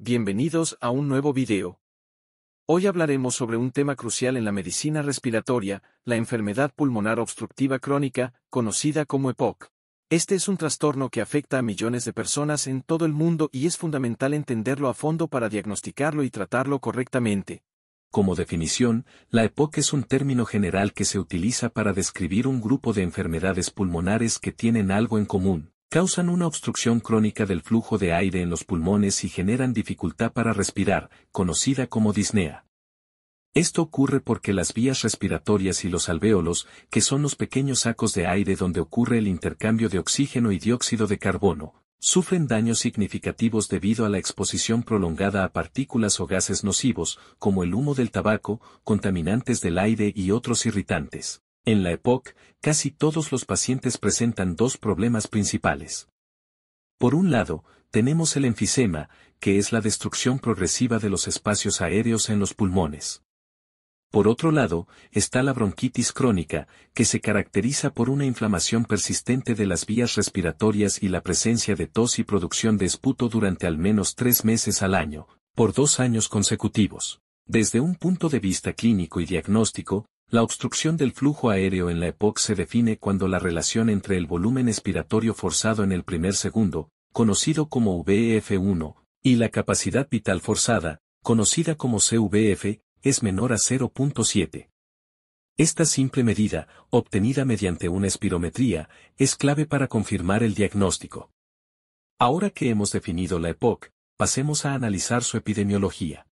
Bienvenidos a un nuevo video. Hoy hablaremos sobre un tema crucial en la medicina respiratoria, la enfermedad pulmonar obstructiva crónica, conocida como EPOC. Este es un trastorno que afecta a millones de personas en todo el mundo y es fundamental entenderlo a fondo para diagnosticarlo y tratarlo correctamente. Como definición, la EPOC es un término general que se utiliza para describir un grupo de enfermedades pulmonares que tienen algo en común. Causan una obstrucción crónica del flujo de aire en los pulmones y generan dificultad para respirar, conocida como disnea. Esto ocurre porque las vías respiratorias y los alvéolos, que son los pequeños sacos de aire donde ocurre el intercambio de oxígeno y dióxido de carbono, sufren daños significativos debido a la exposición prolongada a partículas o gases nocivos, como el humo del tabaco, contaminantes del aire y otros irritantes. En la EPOC, casi todos los pacientes presentan dos problemas principales. Por un lado, tenemos el enfisema, que es la destrucción progresiva de los espacios aéreos en los pulmones. Por otro lado, está la bronquitis crónica, que se caracteriza por una inflamación persistente de las vías respiratorias y la presencia de tos y producción de esputo durante al menos 3 meses al año, por 2 años consecutivos. Desde un punto de vista clínico y diagnóstico, la obstrucción del flujo aéreo en la EPOC se define cuando la relación entre el volumen expiratorio forzado en el primer segundo, conocido como VF1, y la capacidad vital forzada, conocida como CVF, es menor a 0.7. Esta simple medida, obtenida mediante una espirometría, es clave para confirmar el diagnóstico. Ahora que hemos definido la EPOC, pasemos a analizar su epidemiología.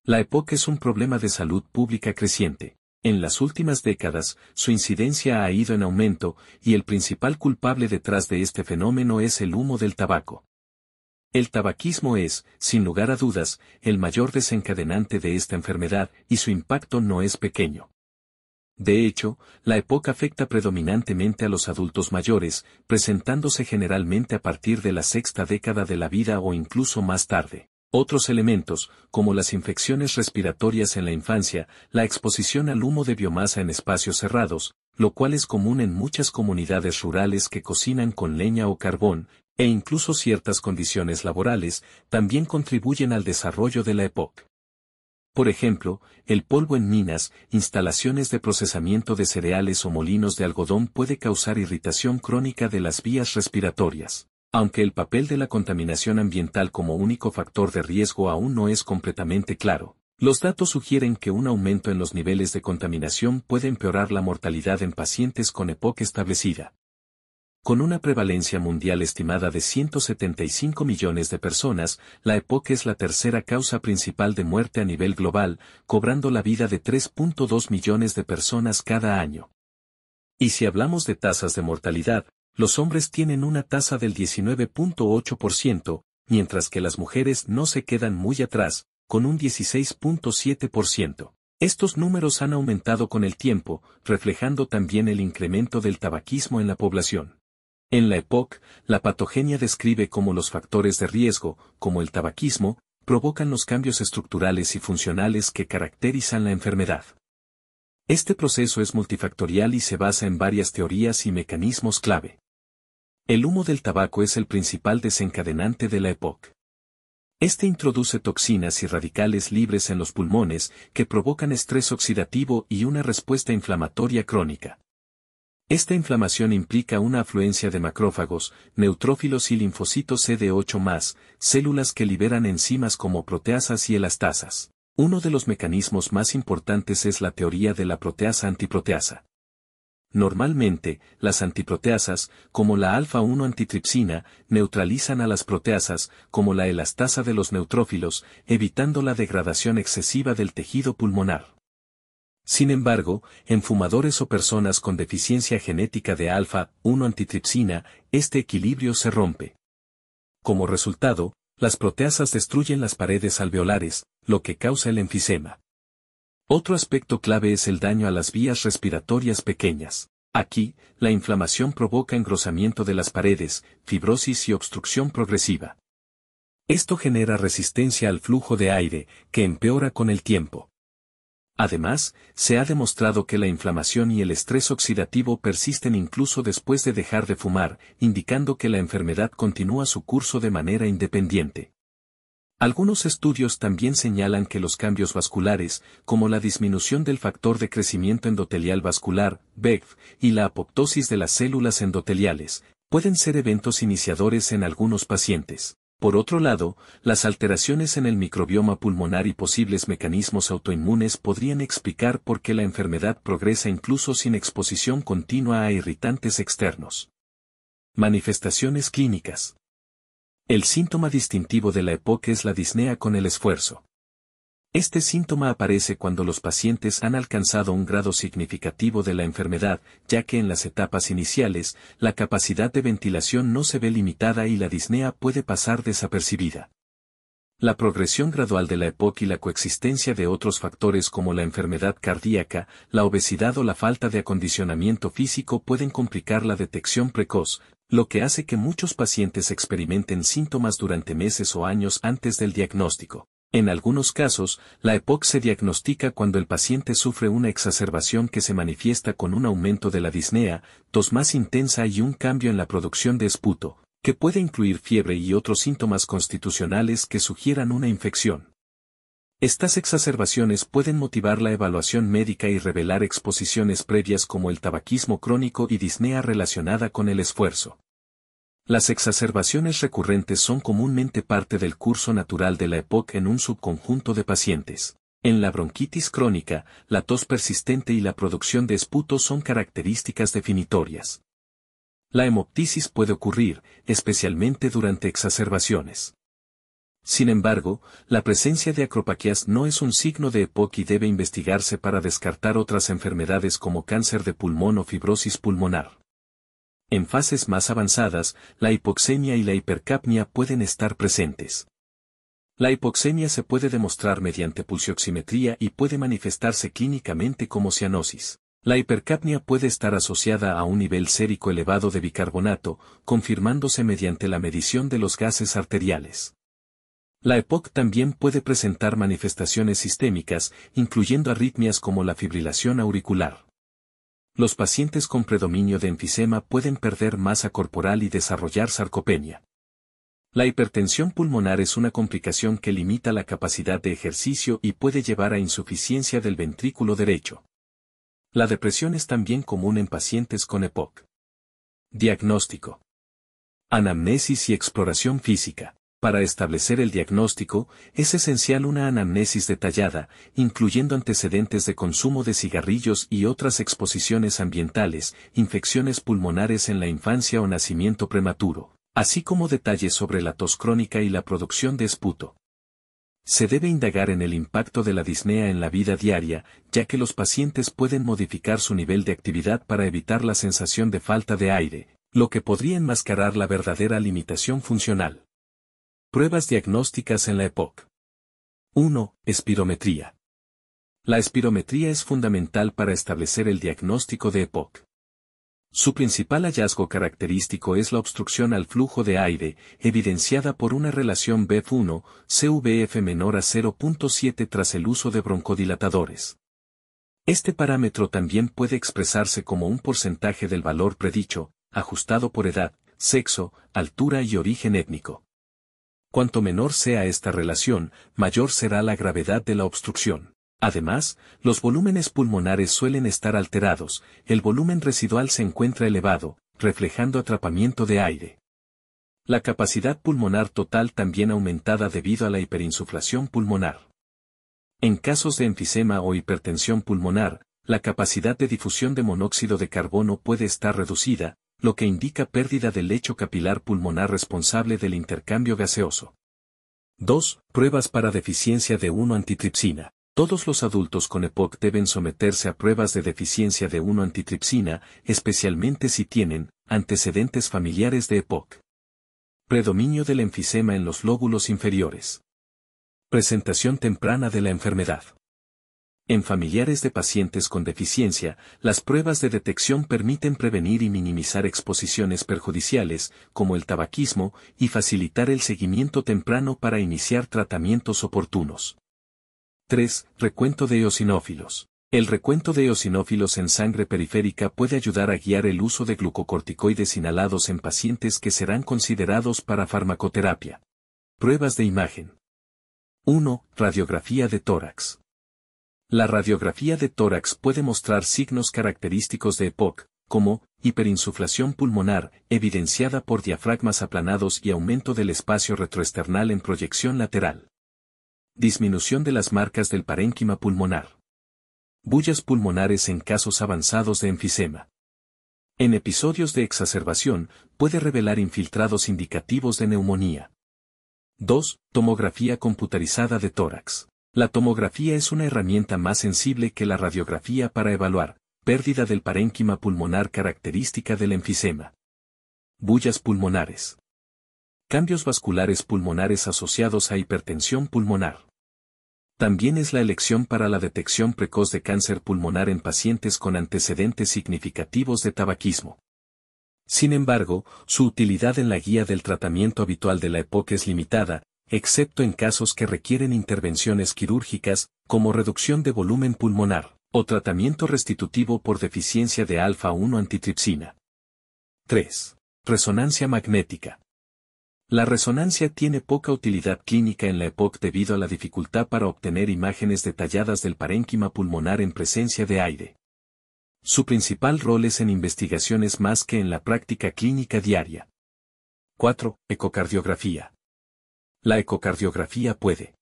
La EPOC es un problema de salud pública creciente. En las últimas décadas, su incidencia ha ido en aumento, y el principal culpable detrás de este fenómeno es el humo del tabaco. El tabaquismo es, sin lugar a dudas, el mayor desencadenante de esta enfermedad, y su impacto no es pequeño. De hecho, la EPOC afecta predominantemente a los adultos mayores, presentándose generalmente a partir de la sexta década de la vida o incluso más tarde. Otros elementos, como las infecciones respiratorias en la infancia, la exposición al humo de biomasa en espacios cerrados, lo cual es común en muchas comunidades rurales que cocinan con leña o carbón, e incluso ciertas condiciones laborales, también contribuyen al desarrollo de la EPOC. Por ejemplo, el polvo en minas, instalaciones de procesamiento de cereales o molinos de algodón puede causar irritación crónica de las vías respiratorias. Aunque el papel de la contaminación ambiental como único factor de riesgo aún no es completamente claro, los datos sugieren que un aumento en los niveles de contaminación puede empeorar la mortalidad en pacientes con EPOC establecida. Con una prevalencia mundial estimada de 175 millones de personas, la EPOC es la tercera causa principal de muerte a nivel global, cobrando la vida de 3.2 millones de personas cada año. Y si hablamos de tasas de mortalidad, los hombres tienen una tasa del 19.8%, mientras que las mujeres no se quedan muy atrás, con un 16.7%. Estos números han aumentado con el tiempo, reflejando también el incremento del tabaquismo en la población. En la EPOC, la patogenia describe cómo los factores de riesgo, como el tabaquismo, provocan los cambios estructurales y funcionales que caracterizan la enfermedad. Este proceso es multifactorial y se basa en varias teorías y mecanismos clave. El humo del tabaco es el principal desencadenante de la EPOC. Este introduce toxinas y radicales libres en los pulmones que provocan estrés oxidativo y una respuesta inflamatoria crónica. Esta inflamación implica una afluencia de macrófagos, neutrófilos y linfocitos CD8+, células que liberan enzimas como proteasas y elastasas. Uno de los mecanismos más importantes es la teoría de la proteasa antiproteasa. Normalmente, las antiproteasas, como la alfa-1 antitripsina, neutralizan a las proteasas, como la elastasa de los neutrófilos, evitando la degradación excesiva del tejido pulmonar. Sin embargo, en fumadores o personas con deficiencia genética de alfa-1 antitripsina, este equilibrio se rompe. Como resultado, las proteasas destruyen las paredes alveolares, lo que causa el enfisema. Otro aspecto clave es el daño a las vías respiratorias pequeñas. Aquí, la inflamación provoca engrosamiento de las paredes, fibrosis y obstrucción progresiva. Esto genera resistencia al flujo de aire, que empeora con el tiempo. Además, se ha demostrado que la inflamación y el estrés oxidativo persisten incluso después de dejar de fumar, indicando que la enfermedad continúa su curso de manera independiente. Algunos estudios también señalan que los cambios vasculares, como la disminución del factor de crecimiento endotelial vascular, VEGF, y la apoptosis de las células endoteliales, pueden ser eventos iniciadores en algunos pacientes. Por otro lado, las alteraciones en el microbioma pulmonar y posibles mecanismos autoinmunes podrían explicar por qué la enfermedad progresa incluso sin exposición continua a irritantes externos. Manifestaciones clínicas. El síntoma distintivo de la EPOC es la disnea con el esfuerzo. Este síntoma aparece cuando los pacientes han alcanzado un grado significativo de la enfermedad, ya que en las etapas iniciales, la capacidad de ventilación no se ve limitada y la disnea puede pasar desapercibida. La progresión gradual de la EPOC y la coexistencia de otros factores como la enfermedad cardíaca, la obesidad o la falta de acondicionamiento físico pueden complicar la detección precoz, lo que hace que muchos pacientes experimenten síntomas durante meses o años antes del diagnóstico. En algunos casos, la EPOC se diagnostica cuando el paciente sufre una exacerbación que se manifiesta con un aumento de la disnea, tos más intensa y un cambio en la producción de esputo, que puede incluir fiebre y otros síntomas constitucionales que sugieran una infección. Estas exacerbaciones pueden motivar la evaluación médica y revelar exposiciones previas como el tabaquismo crónico y disnea relacionada con el esfuerzo. Las exacerbaciones recurrentes son comúnmente parte del curso natural de la EPOC en un subconjunto de pacientes. En la bronquitis crónica, la tos persistente y la producción de esputo son características definitorias. La hemoptisis puede ocurrir, especialmente durante exacerbaciones. Sin embargo, la presencia de acropaquias no es un signo de EPOC y debe investigarse para descartar otras enfermedades como cáncer de pulmón o fibrosis pulmonar. En fases más avanzadas, la hipoxemia y la hipercapnia pueden estar presentes. La hipoxemia se puede demostrar mediante pulsioximetría y puede manifestarse clínicamente como cianosis. La hipercapnia puede estar asociada a un nivel sérico elevado de bicarbonato, confirmándose mediante la medición de los gases arteriales. La EPOC también puede presentar manifestaciones sistémicas, incluyendo arritmias como la fibrilación auricular. Los pacientes con predominio de enfisema pueden perder masa corporal y desarrollar sarcopenia. La hipertensión pulmonar es una complicación que limita la capacidad de ejercicio y puede llevar a insuficiencia del ventrículo derecho. La depresión es también común en pacientes con EPOC. Diagnóstico. Anamnesis y exploración física. Para establecer el diagnóstico, es esencial una anamnesis detallada, incluyendo antecedentes de consumo de cigarrillos y otras exposiciones ambientales, infecciones pulmonares en la infancia o nacimiento prematuro, así como detalles sobre la tos crónica y la producción de esputo. Se debe indagar en el impacto de la disnea en la vida diaria, ya que los pacientes pueden modificar su nivel de actividad para evitar la sensación de falta de aire, lo que podría enmascarar la verdadera limitación funcional. Pruebas diagnósticas en la EPOC. 1. Espirometría. La espirometría es fundamental para establecer el diagnóstico de EPOC. Su principal hallazgo característico es la obstrucción al flujo de aire, evidenciada por una relación BF1, CVF menor a 0.7 tras el uso de broncodilatadores. Este parámetro también puede expresarse como un porcentaje del valor predicho, ajustado por edad, sexo, altura y origen étnico. Cuanto menor sea esta relación, mayor será la gravedad de la obstrucción. Además, los volúmenes pulmonares suelen estar alterados, el volumen residual se encuentra elevado, reflejando atrapamiento de aire. La capacidad pulmonar total también aumentada debido a la hiperinsuflación pulmonar. En casos de enfisema o hipertensión pulmonar, la capacidad de difusión de monóxido de carbono puede estar reducida, lo que indica pérdida del lecho capilar pulmonar responsable del intercambio gaseoso. 2. Pruebas para deficiencia de 1-antitripsina. Todos los adultos con EPOC deben someterse a pruebas de deficiencia de 1-antitripsina, especialmente si tienen antecedentes familiares de EPOC. Predominio del enfisema en los lóbulos inferiores. Presentación temprana de la enfermedad. En familiares de pacientes con deficiencia, las pruebas de detección permiten prevenir y minimizar exposiciones perjudiciales, como el tabaquismo, y facilitar el seguimiento temprano para iniciar tratamientos oportunos. 3. Recuento de eosinófilos. El recuento de eosinófilos en sangre periférica puede ayudar a guiar el uso de glucocorticoides inhalados en pacientes que serán considerados para farmacoterapia. Pruebas de imagen. 1. Radiografía de tórax. La radiografía de tórax puede mostrar signos característicos de EPOC, como hiperinsuflación pulmonar, evidenciada por diafragmas aplanados y aumento del espacio retroesternal en proyección lateral. Disminución de las marcas del parénquima pulmonar. Bullas pulmonares en casos avanzados de enfisema. En episodios de exacerbación, puede revelar infiltrados indicativos de neumonía. 2. Tomografía computarizada de tórax. La tomografía es una herramienta más sensible que la radiografía para evaluar pérdida del parénquima pulmonar característica del enfisema. Bullas pulmonares. Cambios vasculares pulmonares asociados a hipertensión pulmonar. También es la elección para la detección precoz de cáncer pulmonar en pacientes con antecedentes significativos de tabaquismo. Sin embargo, su utilidad en la guía del tratamiento habitual de la EPOC es limitada, excepto en casos que requieren intervenciones quirúrgicas, como reducción de volumen pulmonar, o tratamiento restitutivo por deficiencia de alfa-1 antitripsina. 3. Resonancia magnética. La resonancia tiene poca utilidad clínica en la EPOC debido a la dificultad para obtener imágenes detalladas del parénquima pulmonar en presencia de aire. Su principal rol es en investigaciones más que en la práctica clínica diaria. 4. Ecocardiografía. La ecocardiografía puede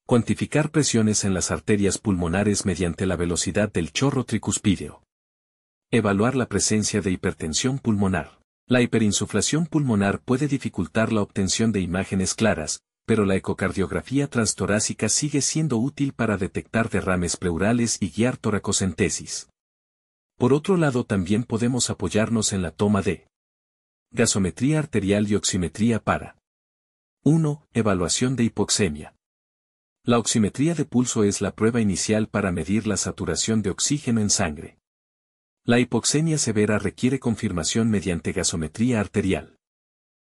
cuantificar presiones en las arterias pulmonares mediante la velocidad del chorro tricuspídeo. Evaluar la presencia de hipertensión pulmonar. La hiperinsuflación pulmonar puede dificultar la obtención de imágenes claras, pero la ecocardiografía transtorácica sigue siendo útil para detectar derrames pleurales y guiar toracocentesis. Por otro lado, también podemos apoyarnos en la toma de gasometría arterial y oximetría para 1. Evaluación de hipoxemia. La oximetría de pulso es la prueba inicial para medir la saturación de oxígeno en sangre. La hipoxemia severa requiere confirmación mediante gasometría arterial.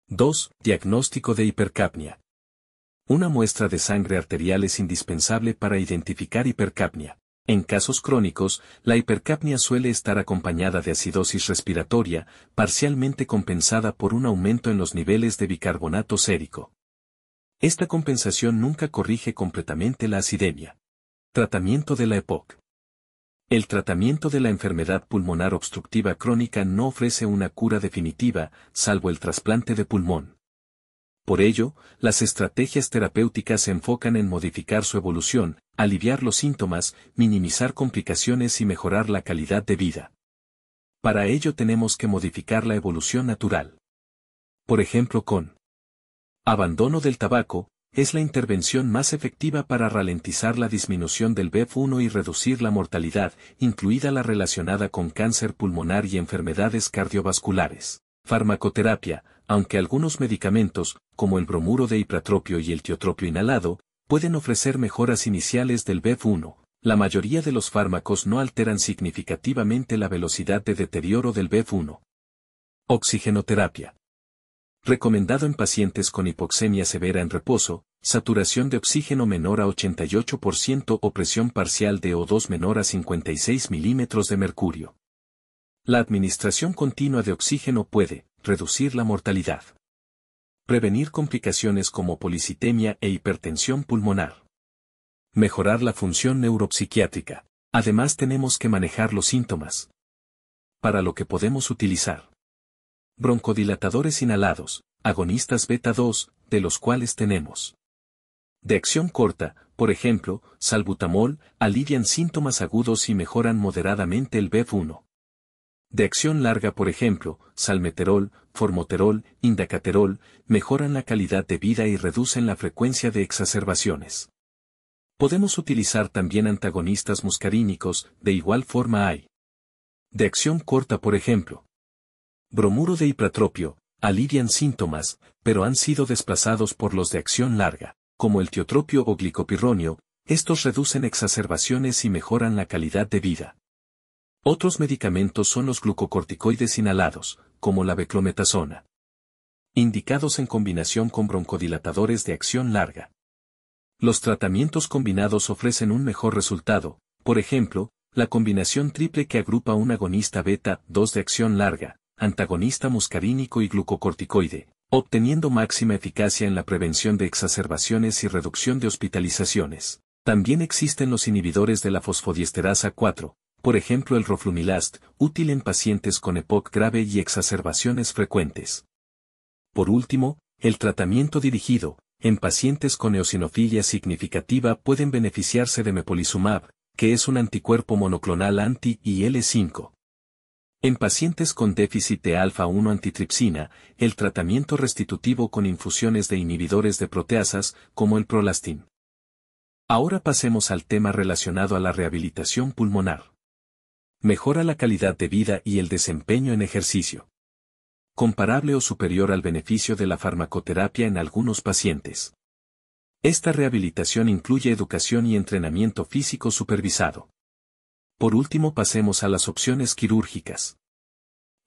2. Diagnóstico de hipercapnia. Una muestra de sangre arterial es indispensable para identificar hipercapnia. En casos crónicos, la hipercapnia suele estar acompañada de acidosis respiratoria, parcialmente compensada por un aumento en los niveles de bicarbonato sérico. Esta compensación nunca corrige completamente la acidemia. Tratamiento de la EPOC. El tratamiento de la enfermedad pulmonar obstructiva crónica no ofrece una cura definitiva, salvo el trasplante de pulmón. Por ello, las estrategias terapéuticas se enfocan en modificar su evolución, aliviar los síntomas, minimizar complicaciones y mejorar la calidad de vida. Para ello tenemos que modificar la evolución natural. Por ejemplo, con abandono del tabaco, es la intervención más efectiva para ralentizar la disminución del BEF1 y reducir la mortalidad, incluida la relacionada con cáncer pulmonar y enfermedades cardiovasculares. Farmacoterapia, aunque algunos medicamentos, como el bromuro de ipratropio y el tiotropio inhalado, pueden ofrecer mejoras iniciales del BEF1, la mayoría de los fármacos no alteran significativamente la velocidad de deterioro del BEF1. Oxigenoterapia. Recomendado en pacientes con hipoxemia severa en reposo, saturación de oxígeno menor a 88% o presión parcial de O2 menor a 56 milímetros de mercurio. La administración continua de oxígeno puede reducir la mortalidad. Prevenir complicaciones como policitemia e hipertensión pulmonar. Mejorar la función neuropsiquiátrica. Además tenemos que manejar los síntomas. Para lo que podemos utilizar broncodilatadores inhalados, agonistas beta-2, de los cuales tenemos de acción corta, por ejemplo, salbutamol, alivian síntomas agudos y mejoran moderadamente el BEF1. De acción larga, por ejemplo, salmeterol, formoterol, indacaterol, mejoran la calidad de vida y reducen la frecuencia de exacerbaciones. Podemos utilizar también antagonistas muscarínicos, de igual forma hay de acción corta, por ejemplo, bromuro de ipratropio, alivian síntomas, pero han sido desplazados por los de acción larga, como el tiotropio o glicopirronio. Estos reducen exacerbaciones y mejoran la calidad de vida. Otros medicamentos son los glucocorticoides inhalados, como la beclometasona, indicados en combinación con broncodilatadores de acción larga. Los tratamientos combinados ofrecen un mejor resultado, por ejemplo, la combinación triple que agrupa un agonista beta-2 de acción larga, antagonista muscarínico y glucocorticoide, obteniendo máxima eficacia en la prevención de exacerbaciones y reducción de hospitalizaciones. También existen los inhibidores de la fosfodiesterasa 4, por ejemplo el roflumilast, útil en pacientes con EPOC grave y exacerbaciones frecuentes. Por último, el tratamiento dirigido, en pacientes con eosinofilia significativa pueden beneficiarse de mepolizumab, que es un anticuerpo monoclonal anti-IL-5. En pacientes con déficit de alfa-1 antitripsina, el tratamiento restitutivo con infusiones de inhibidores de proteasas, como el Prolastin. Ahora pasemos al tema relacionado a la rehabilitación pulmonar. Mejora la calidad de vida y el desempeño en ejercicio. Comparable o superior al beneficio de la farmacoterapia en algunos pacientes. Esta rehabilitación incluye educación y entrenamiento físico supervisado. Por último, pasemos a las opciones quirúrgicas.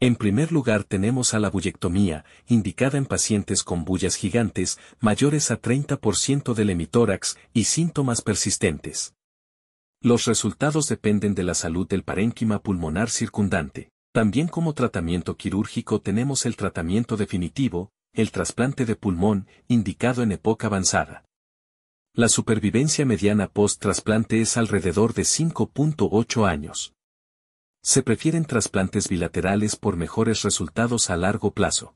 En primer lugar tenemos a la bullectomía, indicada en pacientes con bullas gigantes, mayores a 30% del hemitórax y síntomas persistentes. Los resultados dependen de la salud del parénquima pulmonar circundante. También como tratamiento quirúrgico tenemos el tratamiento definitivo, el trasplante de pulmón, indicado en época avanzada. La supervivencia mediana post-trasplante es alrededor de 5.8 años. Se prefieren trasplantes bilaterales por mejores resultados a largo plazo.